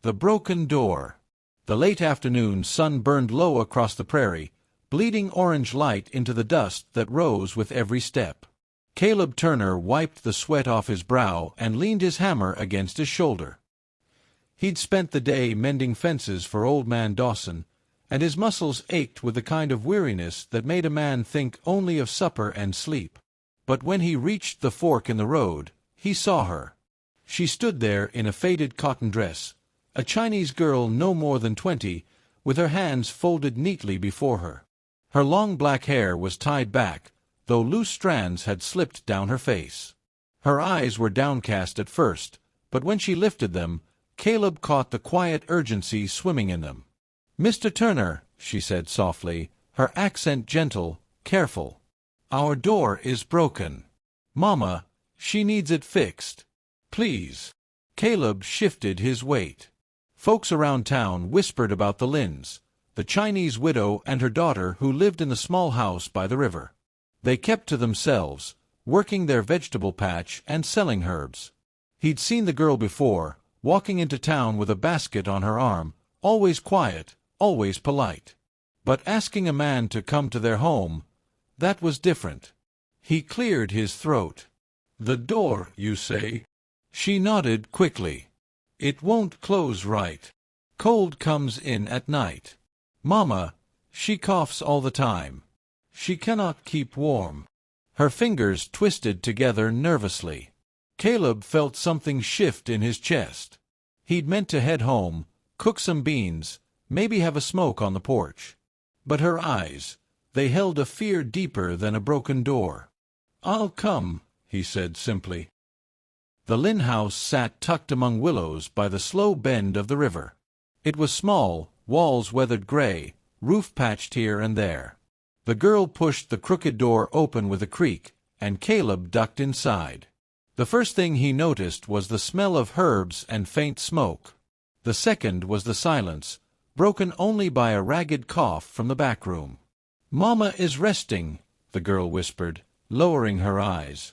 The broken door. The late afternoon sun burned low across the prairie, bleeding orange light into the dust that rose with every step. Caleb Turner wiped the sweat off his brow and leaned his hammer against his shoulder. He'd spent the day mending fences for Old Man Dawson, and his muscles ached with the kind of weariness that made a man think only of supper and sleep. But when he reached the fork in the road, he saw her. She stood there in a faded cotton dress, a Chinese girl no more than 20, with her hands folded neatly before her. Her long black hair was tied back, though loose strands had slipped down her face. Her eyes were downcast at first, but when she lifted them, Caleb caught the quiet urgency swimming in them. "Mr. Turner," she said softly, her accent gentle, careful. "Our door is broken. Mama, she needs it fixed. Please." Caleb shifted his weight. Folks around town whispered about the Lins, the Chinese widow and her daughter who lived in the small house by the river. They kept to themselves, working their vegetable patch and selling herbs. He'd seen the girl before, walking into town with a basket on her arm, always quiet, always polite. But asking a man to come to their home, that was different. He cleared his throat. "The door, you say?" She nodded quickly. "It won't close right. Cold comes in at night. Mama, she coughs all the time. She cannot keep warm." Her fingers twisted together nervously. Caleb felt something shift in his chest. He'd meant to head home, cook some beans, maybe have a smoke on the porch. But her eyes, they held a fear deeper than a broken door. "I'll come," he said simply. The Lin house sat tucked among willows by the slow bend of the river. It was small, walls weathered gray, roof patched here and there. The girl pushed the crooked door open with a creak, and Caleb ducked inside. The first thing he noticed was the smell of herbs and faint smoke. The second was the silence, broken only by a ragged cough from the back room. "Mama is resting," the girl whispered, lowering her eyes.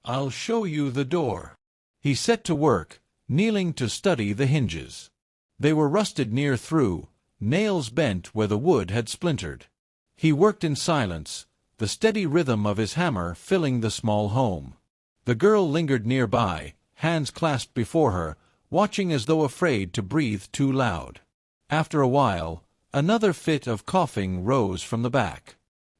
"I'll show you the door." He set to work, kneeling to study the hinges. They were rusted near through, nails bent where the wood had splintered. He worked in silence, the steady rhythm of his hammer filling the small home. The girl lingered nearby, hands clasped before her, watching as though afraid to breathe too loud. After a while, another fit of coughing rose from the back.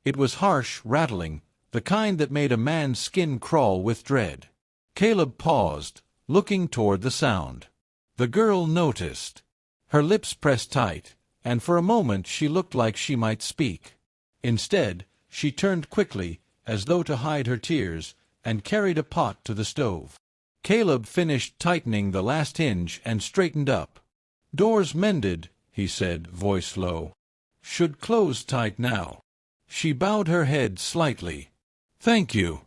It was harsh, rattling, the kind that made a man's skin crawl with dread. Caleb paused, looking toward the sound. The girl noticed. Her lips pressed tight, and for a moment she looked like she might speak. Instead, she turned quickly, as though to hide her tears, and carried a pot to the stove. Caleb finished tightening the last hinge and straightened up. "Doors mended," he said, voice low. "Should close tight now." She bowed her head slightly. "Thank you.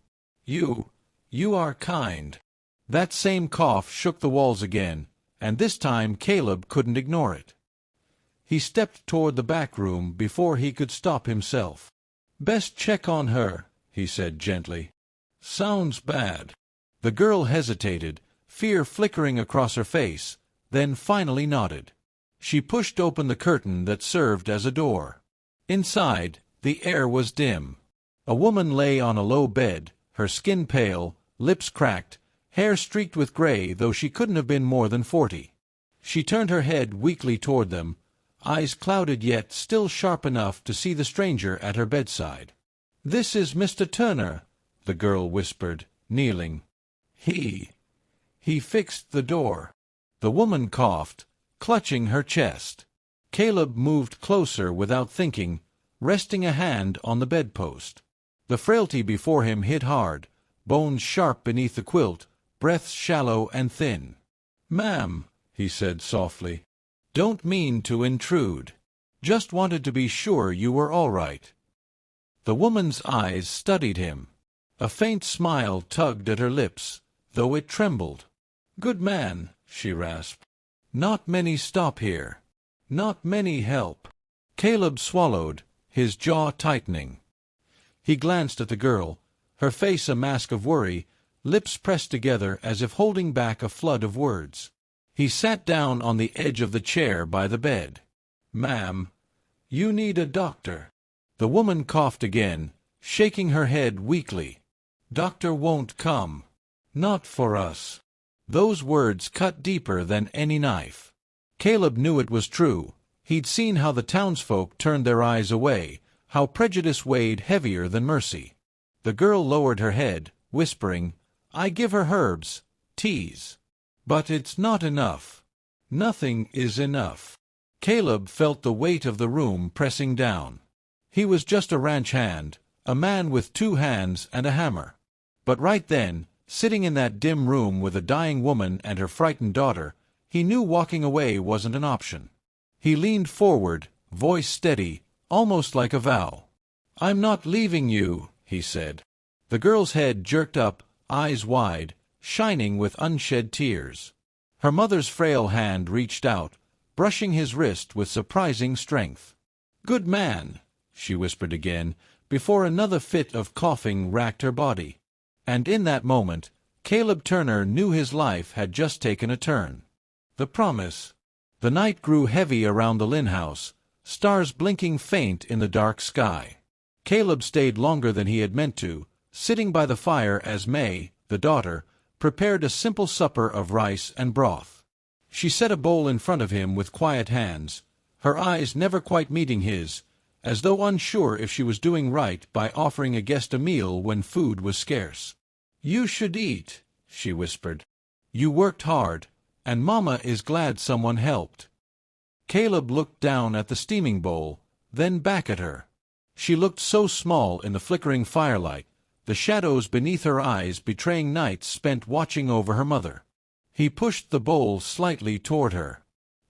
You are kind." That same cough shook the walls again, and this time Caleb couldn't ignore it. He stepped toward the back room before he could stop himself. "Best check on her," he said gently. "Sounds bad." The girl hesitated, fear flickering across her face, then finally nodded. She pushed open the curtain that served as a door. Inside, the air was dim. A woman lay on a low bed, her skin pale, lips cracked, hair streaked with gray, though she couldn't have been more than 40. She turned her head weakly toward them, eyes clouded yet still sharp enough to see the stranger at her bedside. "This is Mr. Turner," the girl whispered, kneeling. He fixed the door." The woman coughed, clutching her chest. Caleb moved closer without thinking, resting a hand on the bedpost. The frailty before him hit hard, bones sharp beneath the quilt, breaths shallow and thin. "Ma'am," he said softly, "don't mean to intrude. Just wanted to be sure you were all right." The woman's eyes studied him. A faint smile tugged at her lips, though it trembled. "Good man," she rasped. "Not many stop here. Not many help." Caleb swallowed, his jaw tightening. He glanced at the girl, her face a mask of worry, lips pressed together as if holding back a flood of words. He sat down on the edge of the chair by the bed. "Ma'am, you need a doctor." The woman coughed again, shaking her head weakly. "Doctor won't come. Not for us." Those words cut deeper than any knife. Caleb knew it was true. He'd seen how the townsfolk turned their eyes away, how prejudice weighed heavier than mercy. The girl lowered her head, whispering, "I give her herbs, teas. But it's not enough. Nothing is enough." Caleb felt the weight of the room pressing down. He was just a ranch hand, a man with 2 hands and a hammer. But right then, sitting in that dim room with a dying woman and her frightened daughter, he knew walking away wasn't an option. He leaned forward, voice steady, almost like a vow. "I'm not leaving you," he said. The girl's head jerked up, eyes wide, shining with unshed tears. Her mother's frail hand reached out, brushing his wrist with surprising strength. "Good man," she whispered again, before another fit of coughing racked her body. And in that moment, Caleb Turner knew his life had just taken a turn. The promise. The night grew heavy around the Lynn house, stars blinking faint in the dark sky. Caleb stayed longer than he had meant to, sitting by the fire as May, the daughter, prepared a simple supper of rice and broth. She set a bowl in front of him with quiet hands, her eyes never quite meeting his, as though unsure if she was doing right by offering a guest a meal when food was scarce. "You should eat," she whispered. "You worked hard, and Mama is glad someone helped." Caleb looked down at the steaming bowl, then back at her. She looked so small in the flickering firelight, the shadows beneath her eyes betraying nights spent watching over her mother. He pushed the bowl slightly toward her.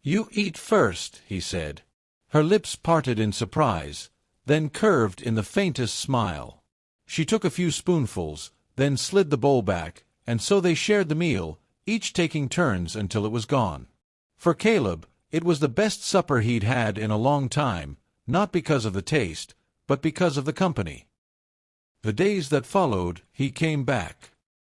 "You eat first," he said. Her lips parted in surprise, then curved in the faintest smile. She took a few spoonfuls, then slid the bowl back, and so they shared the meal, each taking turns until it was gone. For Caleb, it was the best supper he'd had in a long time, not because of the taste, but because of the company. The days that followed, he came back.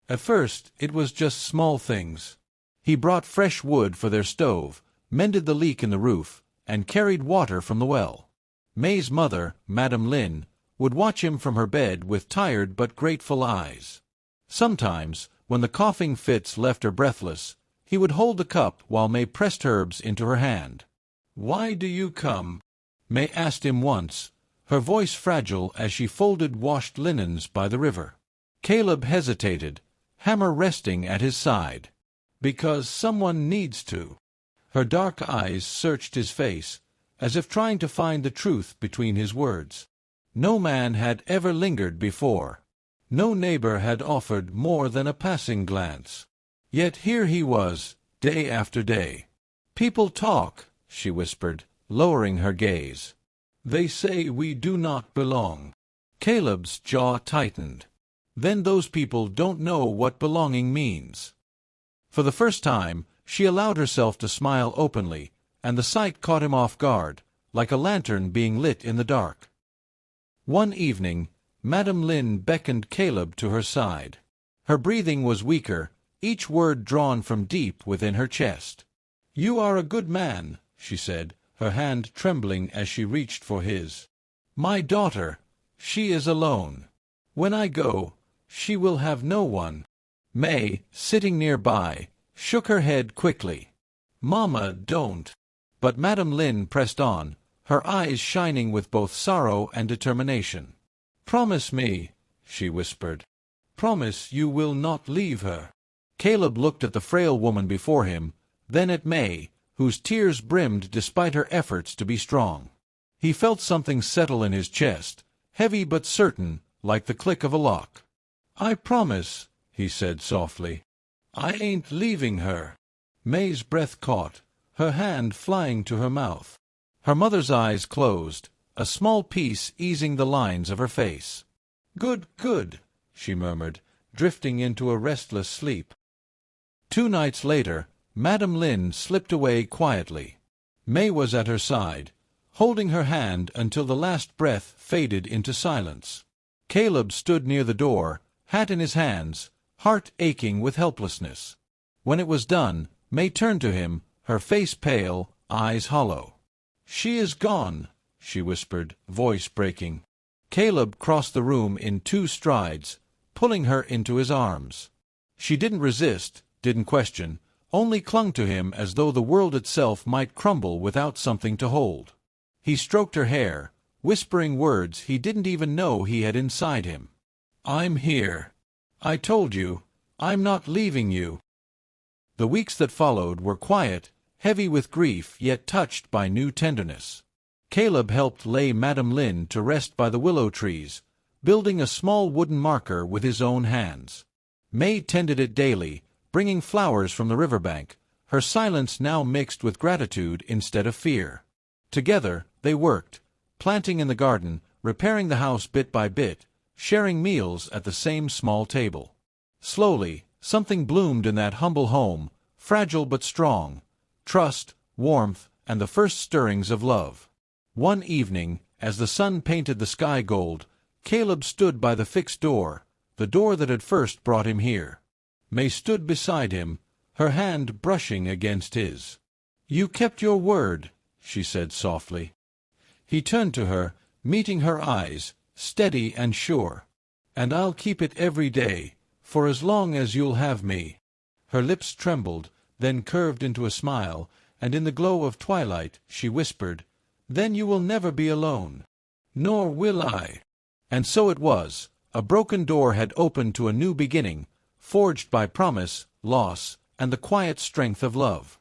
At first, it was just small things. He brought fresh wood for their stove, mended the leak in the roof, and carried water from the well. May's mother, Madam Lynn, would watch him from her bed with tired but grateful eyes. Sometimes, when the coughing fits left her breathless, he would hold the cup while May pressed herbs into her hand. "Why do you come?" May asked him once, her voice fragile as she folded washed linens by the river. Caleb hesitated, hammer resting at his side. "Because someone needs to." Her dark eyes searched his face, as if trying to find the truth between his words. No man had ever lingered before. No neighbor had offered more than a passing glance. Yet here he was, day after day. "People talk," she whispered, lowering her gaze. "They say we do not belong." Caleb's jaw tightened. Then those people don't know what belonging means. For the first time, she allowed herself to smile openly, and the sight caught him off guard, like a lantern being lit in the dark. One evening, Madam Lynn beckoned Caleb to her side. Her breathing was weaker, each word drawn from deep within her chest. "You are a good man," she said, her hand trembling as she reached for his. "My daughter, she is alone. When I go, she will have no one." May, sitting nearby, shook her head quickly. "Mama, don't." But Madam Lynn pressed on, her eyes shining with both sorrow and determination. "Promise me," she whispered. "Promise you will not leave her." Caleb looked at the frail woman before him, then at May, whose tears brimmed despite her efforts to be strong. He felt something settle in his chest, heavy but certain, like the click of a lock. "I promise," he said softly. "I ain't leaving her." May's breath caught, her hand flying to her mouth. Her mother's eyes closed, a small peace easing the lines of her face. "Good, good," she murmured, drifting into a restless sleep. 2 nights later, Madam Lynn slipped away quietly. May was at her side, holding her hand until the last breath faded into silence. Caleb stood near the door, hat in his hands, heart aching with helplessness. When it was done, May turned to him, her face pale, eyes hollow. "She is gone," she whispered, voice breaking. Caleb crossed the room in 2 strides, pulling her into his arms. She didn't resist, didn't question, only clung to him as though the world itself might crumble without something to hold. He stroked her hair, whispering words he didn't even know he had inside him. "I'm here. I told you. I'm not leaving you." The weeks that followed were quiet, heavy with grief yet touched by new tenderness. Caleb helped lay Madame Lin to rest by the willow trees, building a small wooden marker with his own hands. May tended it daily, bringing flowers from the riverbank, her silence now mixed with gratitude instead of fear. Together they worked, planting in the garden, repairing the house bit by bit, sharing meals at the same small table. Slowly, something bloomed in that humble home, fragile but strong: trust, warmth, and the first stirrings of love. One evening, as the sun painted the sky gold, Caleb stood by the fixed door, the door that had first brought him here. May stood beside him, her hand brushing against his. "You kept your word," she said softly. He turned to her, meeting her eyes, steady and sure. "And I'll keep it every day, for as long as you'll have me." Her lips trembled, then curved into a smile, and in the glow of twilight she whispered, "Then you will never be alone." "Nor will I." And so it was. A broken door had opened to a new beginning, forged by promise, loss, and the quiet strength of love.